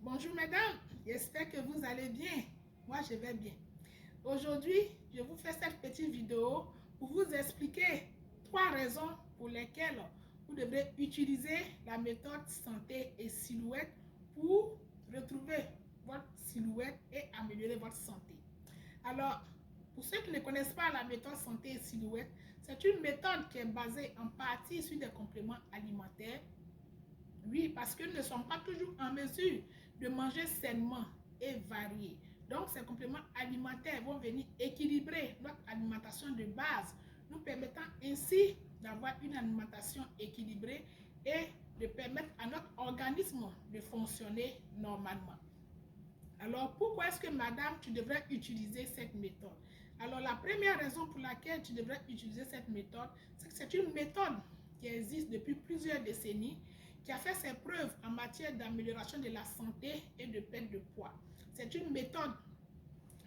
Bonjour mesdames, j'espère que vous allez bien. Moi je vais bien. Aujourd'hui, je vous fais cette petite vidéo pour vous expliquer 3 raisons pour lesquelles vous devrez utiliser la méthode santé et silhouette pour retrouver votre silhouette et améliorer votre santé. Alors, pour ceux qui ne connaissent pas la méthode santé et silhouette, c'est une méthode qui est basée en partie sur des compléments alimentaires. Oui, parce que nous ne sommes pas toujours en mesure de manger sainement et varié. Donc, ces compléments alimentaires vont venir équilibrer notre alimentation de base, nous permettant ainsi d'avoir une alimentation équilibrée et de permettre à notre organisme de fonctionner normalement. Alors, pourquoi est-ce que madame, tu devrais utiliser cette méthode? Alors, la première raison pour laquelle tu devrais utiliser cette méthode, c'est que c'est une méthode qui existe depuis plusieurs décennies, qui a fait ses preuves en matière d'amélioration de la santé et de perte de poids. C'est une méthode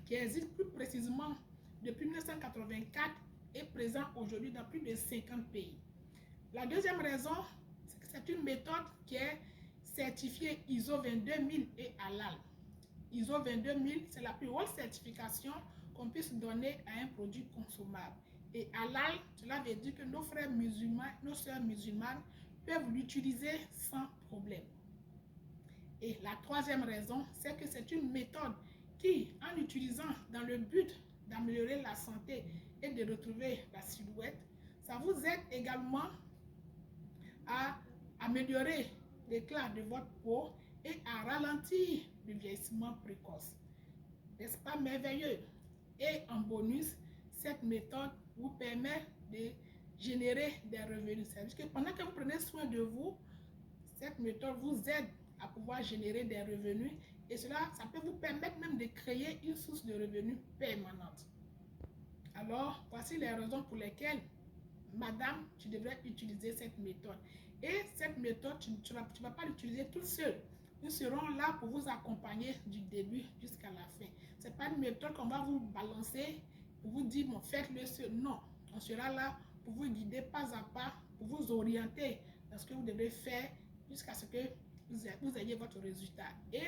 qui existe plus précisément depuis 1984 et présente aujourd'hui dans plus de 50 pays. La deuxième raison, c'est que c'est une méthode qui est certifiée ISO 22000 et halal. ISO 22000, c'est la plus haute certification qu'on puisse donner à un produit consommable. Et halal, cela veut dire que nos frères musulmans, nos sœurs musulmanes peuvent l'utiliser sans problème. Et la troisième raison, c'est que c'est une méthode qui, en utilisant dans le but d'améliorer la santé et de retrouver la silhouette, ça vous aide également à améliorer l'éclat de votre peau et à ralentir le vieillissement précoce. N'est-ce pas merveilleux? Et en bonus, cette méthode vous permet de générer des revenus. C'est-à-dire que pendant que vous prenez soin de vous, cette méthode vous aide à pouvoir générer des revenus et cela, ça peut vous permettre même de créer une source de revenus permanente. Alors, voici les raisons pour lesquelles, madame, tu devrais utiliser cette méthode. Et cette méthode, tu ne vas pas l'utiliser toute seule. Nous serons là pour vous accompagner du début jusqu'à la fin. Ce n'est pas une méthode qu'on va vous balancer pour vous dire, bon, faites-le seul. Non, on sera là pour vous guider pas à pas, pour vous orienter dans ce que vous devez faire jusqu'à ce que vous ayez votre résultat. Et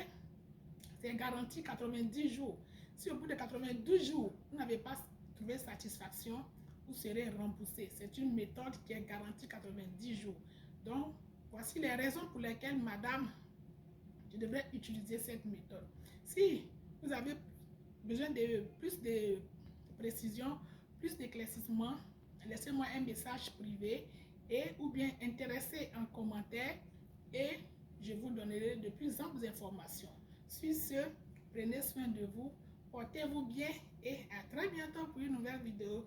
c'est garanti 90 jours. Si au bout de 92 jours, vous n'avez pas trouvé satisfaction, vous serez remboursé. C'est une méthode qui est garantie 90 jours. Donc, voici les raisons pour lesquelles, madame, je devrais utiliser cette méthode. Si vous avez besoin de plus de précision, plus d'éclaircissement, laissez-moi un message privé et ou bien intéressé en commentaire et je vous donnerai de plus amples informations. Sur ce, prenez soin de vous, portez-vous bien et à très bientôt pour une nouvelle vidéo.